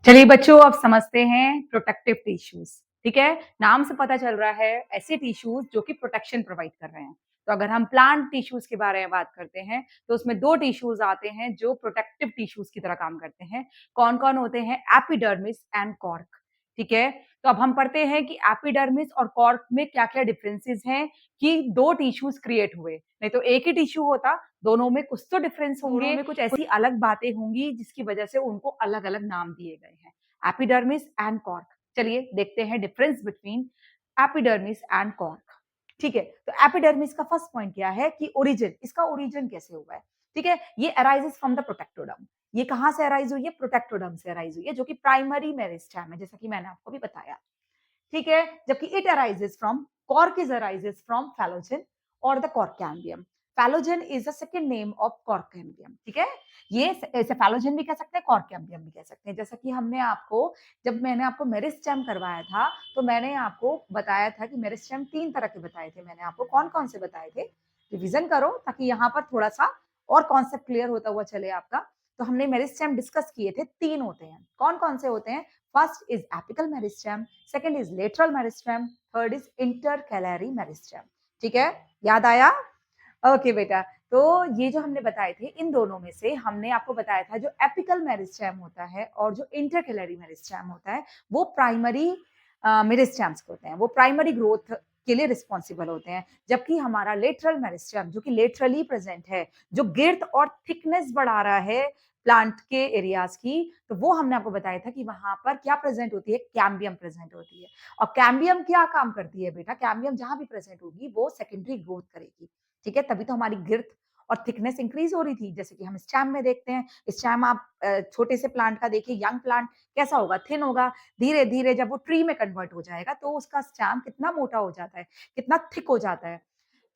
चलिए बच्चों, अब समझते हैं प्रोटेक्टिव टिश्यूज। ठीक है, नाम से पता चल रहा है ऐसे टिश्यूज जो कि प्रोटेक्शन प्रोवाइड कर रहे हैं। तो अगर हम प्लांट टिश्यूज के बारे में बात करते हैं तो उसमें दो टिश्यूज आते हैं जो प्रोटेक्टिव टिश्यूज की तरह काम करते हैं। कौन कौन होते हैं? Epidermis and cork. ठीक है, तो अब हम पढ़ते हैं कि एपिडर्मिस और कॉर्क में क्या क्या डिफरेंसेस हैं कि दो टिश्यूज क्रिएट हुए। नहीं तो एक ही टिश्यू होता, दोनों में कुछ तो डिफरेंस होंगे, दोनों में कुछ ऐसी अलग बातें होंगी जिसकी वजह से उनको अलग अलग नाम दिए गए हैं। Epidermis and cork. चलिए देखते हैं difference between epidermis and cork. ठीक है, तो एपिडर्मिस का फर्स्ट पॉइंट क्या है कि ओरिजिन, इसका ओरिजिन कैसे हुआ है? ठीक है, ये अराइजेस फ्रॉम द प्रोटेक्टोडर्म। ये कहां से अराइज हुई है? प्रोटेक्टोडर्म से अराइज हुई है, जो कि प्राइमरी मेरिस्टेम है, जैसा कि मैंने आपको भी बताया। ठीक है, जबकि it arises from, cork is arises from phellogen और the cork cambium. Phellogen is the second name of cork cambium. ठीक है, ये ऐसे फैलोजेन भी कह सकते हैं, कॉर्कैम्बियम भी कह सकते हैं। जैसा कि हमने आपको, जब मैंने आपको मेरिस्टेम करवाया था तो मैंने आपको बताया था कि मेरिस्टेम तीन तरह के बताए थे। मैंने आपको कौन कौन से बताए थे, रिवीजन करो ताकि यहाँ पर थोड़ा सा और कॉन्सेप्ट क्लियर होता हुआ चले आपका। तो हमने मेरिस्टेम डिस्कस किए थे, तीन होते हैं। कौन कौन से होते हैं? First is apical meristem, second is lateral meristem, third is intercalary meristem. ठीक है, याद आया? ओके बेटा, तो ये जो हमने बताए थे, इन दोनों में से हमने आपको बताया था जो एपिकल मेरिस्टेम होता है और जो इंटरकैलरी मेरिस्टेम होता है, वो प्राइमरी मेरिस्टेम्स होते हैं, वो प्राइमरी ग्रोथ के लिए रिस्पॉन्सिबल होते हैं। जबकि हमारा लेटरल मेरिस्टेम जो कि लेटरली प्रेजेंट है, जो गिर्थ और थिकनेस बढ़ा रहा है प्लांट के एरियाज की, तो वो हमने आपको बताया था कि वहां पर क्या प्रेजेंट होती है? कैम्बियम प्रेजेंट होती है। और कैम्बियम क्या काम करती है बेटा? कैम्बियम जहां भी प्रेजेंट होगी वो सेकेंडरी ग्रोथ करेगी। ठीक है, तभी तो हमारी गिर्थ और थिकनेस इंक्रीज हो रही थी। जैसे कि हम स्टेम में देखते हैं, स्टेम आप छोटे से प्लांट का देखिए, यंग प्लांट कैसा होगा? थिन होगा। धीरे धीरे जब वो ट्री में कन्वर्ट हो जाएगा तो उसका स्टेम कितना मोटा हो जाता है, कितना थिक हो जाता है।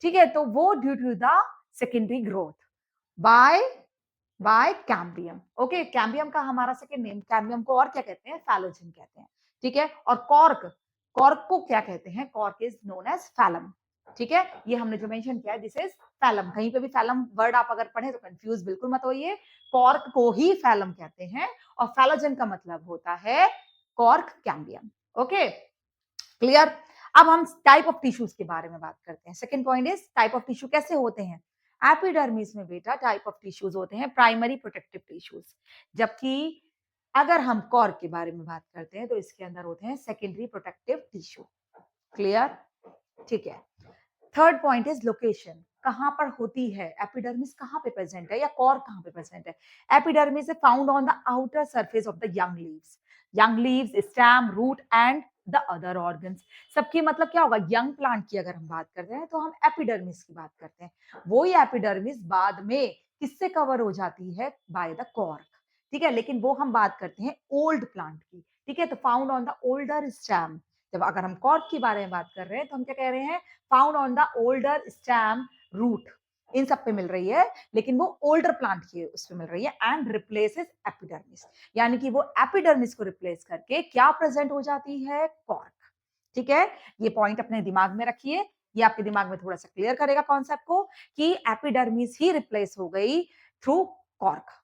ठीक है, तो वो due to the secondary growth by by cambium. Okay, cambium का हमारा सेकेंड नेम, कैम्बियम को और क्या कहते हैं? फैलोजेन कहते हैं। ठीक है, और कॉर्क, कॉर्क को क्या कहते हैं? Cork is known as phellem. ठीक है, ये हमने जो मेंशन किया है, दिस इज फैलम। कहीं पे भी फैलम वर्ड आप अगर पढ़े तो कंफ्यूज बिल्कुल मत होइए, कॉर्क को ही फैलम कहते हैं और फैलोजेन का मतलब होता है कॉर्क कैम्बियम। Okay, clear? अब हम टाइप ऑफ टिश्यूज के बारे में बात करते हैं। Second point is type of tissue कैसे होते हैं। एपिडर्मिस में बेटा टाइप ऑफ टिश्यूज होते हैं प्राइमरी प्रोटेक्टिव टिश्यूज, जबकि अगर हम कॉर्क के बारे में बात करते हैं तो इसके अंदर होते हैं सेकेंडरी प्रोटेक्टिव टिश्यू। क्लियर? ठीक है, थर्ड पॉइंट इज लोकेशन, कहां पर होती है एपिडर्मिस, कहां पे प्रेजेंट है या कॉर्क कहां पे प्रेजेंट है। Epidermis is found on the outer surface of the young leaves, young leaves, stem, root and the other organs. सबकी मतलब क्या होगा? यंग प्लांट की अगर हम बात करते हैं तो हम एपिडर्मिस की बात करते हैं। वही एपिडर्मिस बाद में किससे कवर हो जाती है? By the cork. ठीक है, लेकिन वो हम बात करते हैं ओल्ड प्लांट की। ठीक है, तो found on the older stem. जब अगर हम कॉर्क की बारे में बात कर रहे हैं तो हम क्या कह रहे हैं? Found on the older stem, root, इन सब पे मिल रही है, लेकिन वो ओल्डर प्लांट की उस पे मिल रही है एंड रिप्लेसेस एपिडर्मिस। यानी कि वो एपिडर्मिस को रिप्लेस करके क्या प्रेजेंट हो जाती है? कॉर्क। ठीक है, ये पॉइंट अपने दिमाग में रखिए, ये आपके दिमाग में थोड़ा सा क्लियर करेगा कॉन्सेप्ट को कि एपिडर्मिस ही रिप्लेस हो गई थ्रू कॉर्क।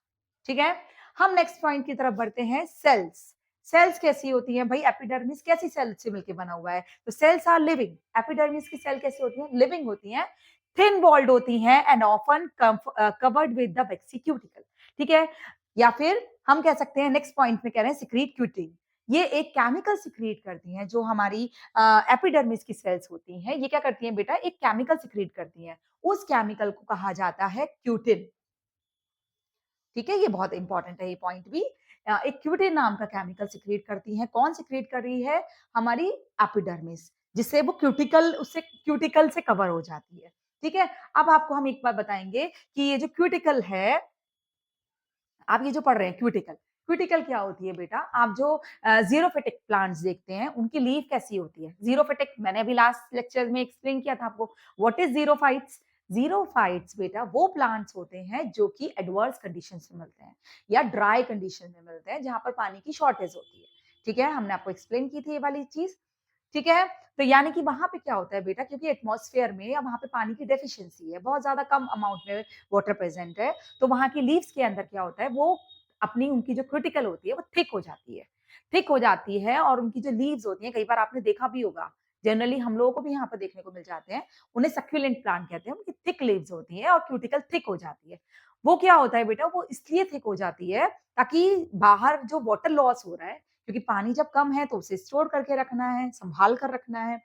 ठीक है, हम नेक्स्ट पॉइंट की तरफ बढ़ते हैं। सेल्स, सेल्स कैसी होती हैं भाई? एपिडर्मिस कैसी सेल से मिलकर बना हुआ है? तो सेल्स आर लिविंग। एपिडर्मिस की सेल कैसी होती है? लिविंग होती हैं, थिन वॉल्ड होती हैं and often covered with the vaccine cuticle. ठीक है, या फिर हम कह सकते हैं नेक्स्ट पॉइंट में कह रहे हैं सिक्रीट क्यूटिन। ये एक केमिकल सिक्रीट करती हैं, जो हमारी एपिडर्मिस की सेल्स होती हैं, ये क्या करती हैं बेटा? एक केमिकल सिक्रीट करती हैं, उस केमिकल को कहा जाता है क्यूटिन। ठीक है, ये बहुत इंपॉर्टेंट है ये पॉइंट भी। एक क्यूटिन नाम का केमिकल सिक्रीट करती है। कौन सिक्रीट कर रही है? हमारी एपिडर्मिस, जिससे वो क्यूटिकल, उससे क्यूटिकल से कवर हो जाती है। ठीक है, अब आपको हम एक बात बताएंगे कि ये जो क्यूटिकल है, आप ये जो पढ़ रहे हैं क्यूटिकल, क्यूटिकल क्या होती है बेटा? आप जो जीरोफिटिक प्लांट्स देखते हैं उनकी लीफ कैसी होती है? जीरोफिटिक मैंने अभी लास्ट लेक्चर में एक्सप्लेन किया था आपको। What is xerophytes? जीरोफाइट्स बेटा वो प्लांट्स होते हैं जो कि एडवर्स कंडीशन में मिलते हैं या ड्राई कंडीशन में मिलते हैं, जहां पर पानी की शॉर्टेज होती है। ठीक है, हमने आपको एक्सप्लेन की थी ये वाली चीज। ठीक है, तो यानी कि वहां पे क्या होता है बेटा, क्योंकि एटमॉस्फेयर में या वहां पे पानी की डेफिशिएंसी है, बहुत ज्यादा कम अमाउंट में वाटर प्रेजेंट है, तो वहां की लीव्स के अंदर क्या होता है, वो अपनी उनकी जो क्रिटिकल होती है वो थिक हो जाती है। थिक हो जाती है और उनकी जो लीव्स होती हैं, कई बार आपने देखा भी होगा, जनरली हम लोगों को भी यहाँ पर देखने को मिल जाते हैं, उन्हें सक्यूलेंट प्लांट कहते हैं, उनकी थिक लीव्स होती हैं और क्यूटिकल थिक हो जाती है। वो क्या होता है बेटा, वो इसलिए थिक हो जाती है ताकि बाहर जो वाटर लॉस हो रहा है, क्योंकि पानी जब कम है तो उसे स्टोर करके रखना है, संभाल कर रखना है,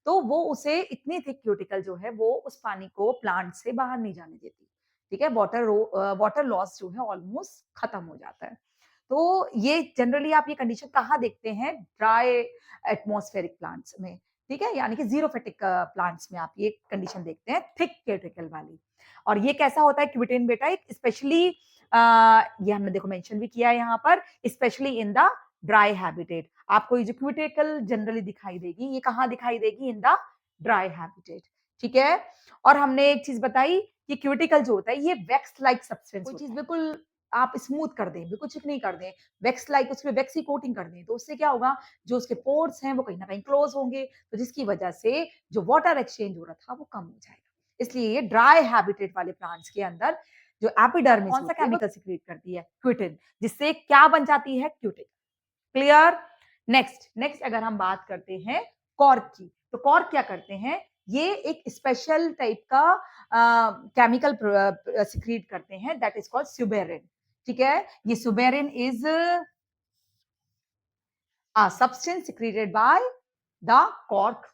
तो वो उसे इतनी थिक क्यूटिकल जो है वो उस पानी को प्लांट से बाहर नहीं जाने देती। ठीक है? वाटर लॉस जो है ऑलमोस्ट खत्म हो जाता है। तो ये जनरली आप ये कंडीशन कहाँ देखते हैं? ड्राई एटमॉस्फेरिक प्लांट्स में, ठीक है? यानी कि ज़ीरोफिटिक प्लांट्स में आप ये कंडीशन देखते हैं, थिक क्यूटिकल वाली। और ये कैसा होता है क्विटिन बेटा, एक स्पेशली ये हमने देखो मेंशन भी किया है यहाँ पर, specially in the dry habitat. आपको ये जो क्विटिकल जनरली दिखाई देगी, ये कहाँ दिखाई देगी? इन द ड्राई हैबिटेट, ठीक है? और हमने एक चीज़ बताई कि क्यूटिकल जो होता है, ये वैक्स लाइक सब्सटेंस कोई चीज़ बिल्कुल आप स्मूथ कर दें, बिल्कुल चिकनी कर दें, वैक्स लाइक उसमें वैक्स की कोटिंग कर दें, तो उससे क्या होगा? जो उसके पोर्स हैं, वो कहीं न कहीं क्लोज़ होंगे, तो जिसकी वजह से जो वाटर एक्सचेंज हो रहा था, वो कम हो जाएगा। इसलिए ये ड्राई हैबिटेट वाले प्लांट्स के अंदर जो एपिडर्मिस कौन सा केमिकल सिक्रीट करती है? क्विटिन, जिससे क्या बन जाती है? क्यूटिन। क्लियर? नेक्स्ट अगर हम बात करते हैं कॉर्क की, तो कॉर्क क्या करते हैं? ये एक स्पेशल टाइप का केमिकल सिक्रीट करते हैं दैट इज कॉल्ड सुबेरिन। ठीक है? ये suberin is a substance secreted by the cork.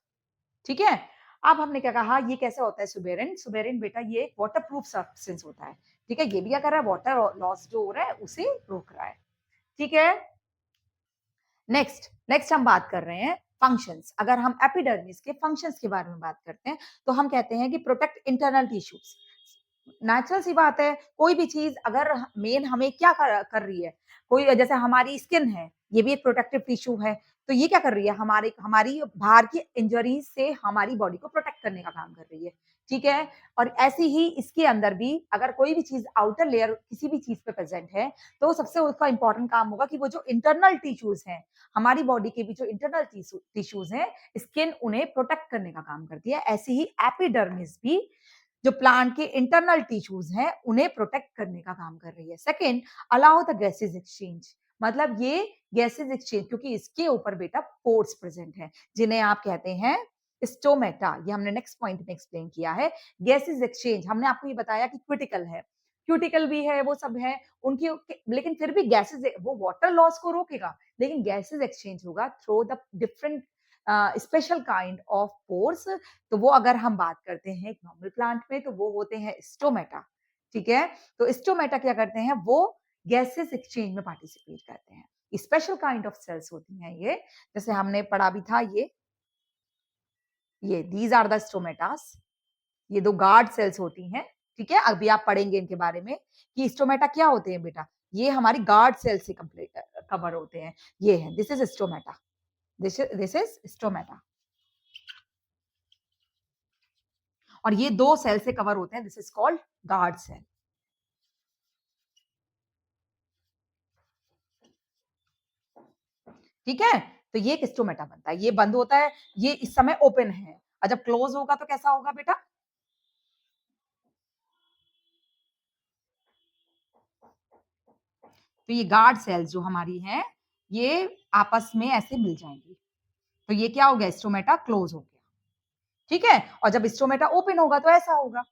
ठीक है? अब हमने क्या कहा, ये कैसे होता है सुबेरिन? सुबेरिन बेटा ये एक वाटरप्रूफ सब्सटेंस होता है। ठीक है? ये भी क्या कर रहा है? वाटर लॉस जो हो रहा है उसे रोक रहा है। ठीक है? नेक्स्ट हम बात कर रहे हैं फंक्शंस। अगर हम एपिडर्मिस के फंक्शंस के बारे में बात करते हैं, तो हम कहते हैं कि प्रोटेक्ट इंटरनल टिश्यूज। नेचुरल सी बात है, कोई भी चीज अगर मेन हमें क्या कर रही है, कोई जैसे हमारी स्किन है, ये भी एक प्रोटेक्टिव टिश्यू है, तो ये क्या कर रही है? हमारी हमारी बाहर की इंजरीज से हमारी बॉडी को प्रोटेक्ट करने का काम कर रही है। ठीक है? और ऐसे ही इसके अंदर भी अगर कोई भी चीज आउटर लेयर किसी भी चीज पे प्रेजेंट है, तो सबसे उसका इंपॉर्टेंट काम होगा कि वो जो इंटरनल टिश्यूज हैं, हमारी बॉडी के भी जो इंटरनल टिश्यूज हैं, स्किन उन्हें प्रोटेक्ट करने का काम करती है। ऐसे ही एपिडर्मिस भी जो प्लांट के इंटरनल टिश्यूज हैं, उन्हें प्रोटेक्ट करने का काम कर रही है। Second, allow the gases exchange, मतलब ये गैसेस एक्सचेंज, क्योंकि इसके ऊपर बेटा पोर्स प्रेजेंट हैं, जिन्हें आप कहते हैं स्टोमेटा। ये हमने नेक्स्ट पॉइंट में एक्सप्लेन किया है। गैसेस एक्सचेंज हमने आपको ये बताया कि क्रिटिकल है, क्यूटिकल भी है, वो सब है उनकी, लेकिन फिर भी गैसेस वो वाटर लॉस को रोकेगा, लेकिन गैसेस एक्सचेंज होगा through the different special kind of pores. तो वो अगर हम बात करते हैं एक नॉर्मल प्लांट में, तो वो होते हैं स्टोमेटा। ठीक है? तो स्टोमेटा क्या करते हैं? वो गैसेस एक्सचेंज में पार्टिसिपेट करते हैं। स्पेशल काइंड ऑफ सेल्स होती हैं ये, जैसे हमने पढ़ा भी था, ये दीज आर द स्टोमेटास। ये दो गार्ड सेल्स होती हैं। ठीक है? अभी आप पढ़ेंगे इनके बारे में कि स्टोमेटा क्या होते हैं बेटा। ये हमारी गार्ड सेल से कंप्लीट कवर होते हैं। ये है, this is stomata, this is stomata. और ये दो सेल से कवर होते हैं, this is called guard cell. ठीक है? तो ये एक स्टोमेटा बनता है, ये बंद होता है, ये इस समय ओपन है, और जब क्लोज होगा तो कैसा होगा बेटा? तो ये गार्ड सेल्स जो हमारी हैं, ये आपस में ऐसे मिल जाएंगी, तो ये क्या हो गया? स्टोमेटा क्लोज हो गया। ठीक है? और जब स्टोमेटा ओपन होगा तो ऐसा होगा।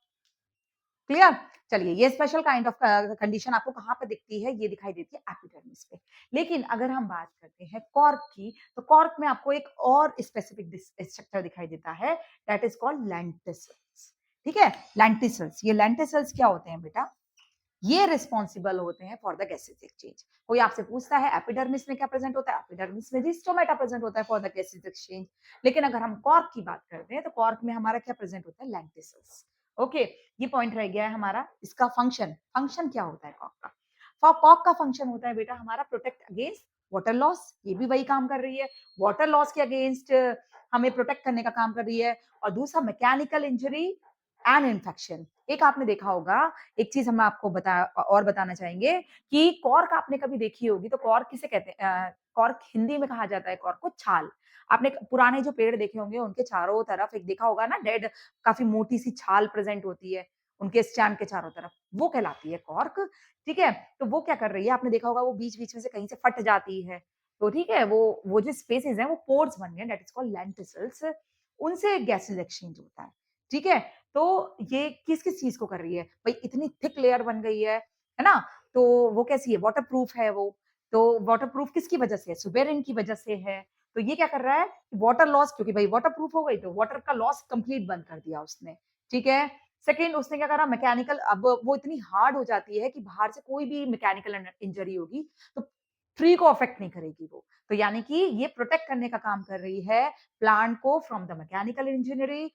क्लियर? चलिए, ये स्पेशल काइंड ऑफ कंडीशन आपको कहाँ पे दिखती है? ये दिखाई देती है एपिडर्मिस पे। लेकिन अगर हम बात करते हैं कॉर्क की, तो कॉर्क में आपको एक और स्पेसिफिक स्ट्रक्चर दिखाई देता है, दैट इज कॉल्ड लेंटिसल्स। ठीक है? लेंटिसल्स, ये लेंटिसल्स क्या होते हैं बेटा? ये रिस्पॉन्सिबल होते हैं फॉर द गैसेस एक्सचेंज। कोई आपसे पूछता है एपिडर्मिस में क्या प्रेजेंट होता है? एपिडर्मिस में भी स्टोमेटा प्रेजेंट होता है फॉर द गैसेस एक्सचेंज। लेकिन अगर हम कॉर्क की बात करते हैं, तो कॉर्क में हमारा क्या प्रेजेंट होता है? लेंटिसल्स। ओके, ये पॉइंट रह गया है हमारा। इसका फंक्शन क्या होता है कॉर्क का? कॉर्क का फंक्शन होता है बेटा हमारा प्रोटेक्ट अगेंस्ट वाटर लॉस। ये भी वही काम कर रही है, वाटर लॉस के अगेंस्ट हमें प्रोटेक्ट करने का काम कर रही है। और दूसरा, मैकेनिकल इंजरी एंड इन्फेक्शन। एक आपने देखा होगा, एक चीज हम आपको बताना चाहेंगे कि कॉर्क आपने कभी देखी होगी, तो कॉर्क किसे कहते हैं? कॉर्क हिंदी में कहा जाता है कॉर्क को छाल। आपने पुराने जो पेड़ देखे होंगे, उनके चारों तरफ एक देखा होगा ना, डेड काफी मोटी सी छाल प्रेजेंट होती है उनके स्टैम के चारों तरफ, वो कहलाती है कॉर्क। ठीक है? तो वो क्या कर रही है? आपने देखा होगा वो बीच बीच में से कहीं से फट जाती है, तो ठीक है, वो जो स्पेसेस हैं वो पोर्स बन गए, दैट इज़ कॉल्ड लेंटिसल्स, उनसे गैसेज़ एक्सचेंज होता है, ठीक है? तो ये किस-किस चीज़ को कर रही है? भई इतनी थिक लेयर बन गई है ना? तो वो कैसी है? वाटरप्रूफ है वो, तो वाटरप्रूफ किसकी वजह से है? सुबेरिन की वजह से है। तो ये क्या कर रहा है? वाटर लॉस, क्योंकि भई वाटरप्रूफ हो गई तो वाटर का लॉस कंप्लीट बंद कर दिया उसने, ठीक है? सेकंड उसने क्या करा, मैकेनिकल, अब वो इतनी हार्ड हो जाती है कि बाहर से कोई भी मैकेनिकल इंजरी होगी तो ट्री को अफेक्ट नहीं करेगी वो। तो यानी कि ये प्रोटेक्ट करने का काम कर रही है प्लांट को फ्रॉम द मैकेनिकल इंजीनियरी,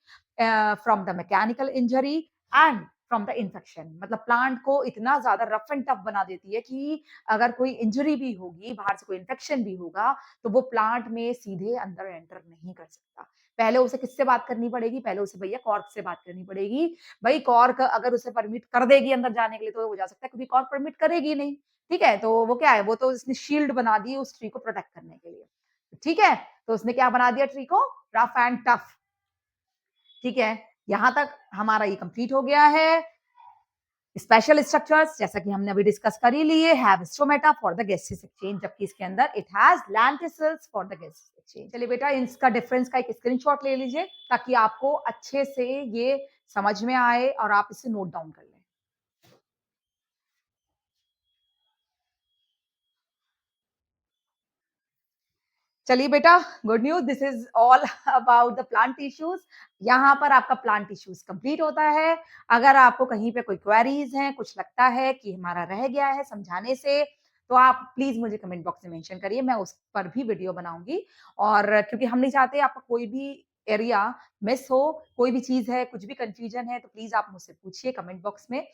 from the mechanical injury and from the infection. मतलब प्लांट को इतना ज़्यादा रफ एंड टफ बना देती है कि अगर कोई इंजरी भी होगी, बाहर से कोई इन्फेक्शन भी होगा, तो वो प्लांट में सीधे अंदर एंटर नहीं कर सकता। पहले उसे किससे बात करनी पड़ेगी? पहले उसे भैया कॉर्क से बात करनी पड़ेगी। भई कॉर्क अगर उसे परमिट कर देगी अंदर जाने के लिए तो वो जा सकता है, क्योंकि कॉर्क परमिट करेगी नहीं। ठीक है? तो वो क्या है, वो तो उसने शील्ड बना दी उस ट्री को प्रोटेक्ट करने के लिए। ठीक है? तो उसने क्या बना दिया ट्री को? Rough and tough. ठीक है? यहाँ तक हमारा ये कंप्लीट हो गया है। स्पेशल स्ट्रक्चर्स जैसा कि हमने अभी डिस्कस कर ही लिए, have stomata for the gases exchange, जबकि इसके अंदर it has lenticels for the gases exchange. चलिए बेटा इसका डिफरेंस का एक स्क्रीनशॉट ले लीजिए ताकि आपको अच्छे से ये समझ में आए और आप इसे नोट डाउन कर लें। चलिए बेटा, good news, this is all about the plant tissues. यहाँ पर आपका प्लांट टिश्यूज़ कंप्लीट होता है। अगर आपको कहीं पे कोई क्वेरीज़ हैं, कुछ लगता है कि हमारा रह गया है समझाने से, तो आप प्लीज़ मुझे कमेंट बॉक्स में मेंशन करिए, मैं उस पर भी वीडियो बनाऊँगी। और क्योंकि हम नहीं चाहते आपका कोई भी एरिया मिस हो, कोई भी चीज़ है, कुछ भी कन्फ्यूजन है, तो प्लीज़ आप मुझसे पूछिए कमेंट बॉक्स में।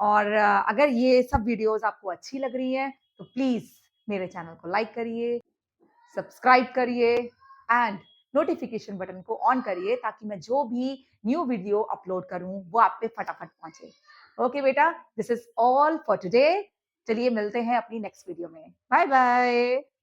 और अगर ये सब वीडियोज़ आपको अच्छी लग रही हैं, तो प्लीज़ मेरे चैनल को लाइक करिए, सब्सक्राइब करिए एंड नोटिफिकेशन बटन को ऑन करिए ताकि मैं जो भी न्यू वीडियो अपलोड करूं वो आप पे फटाफट पहुंचे। ओके बेटा, this is all for today. चलिए मिलते हैं अपनी नेक्स्ट वीडियो में। Bye bye.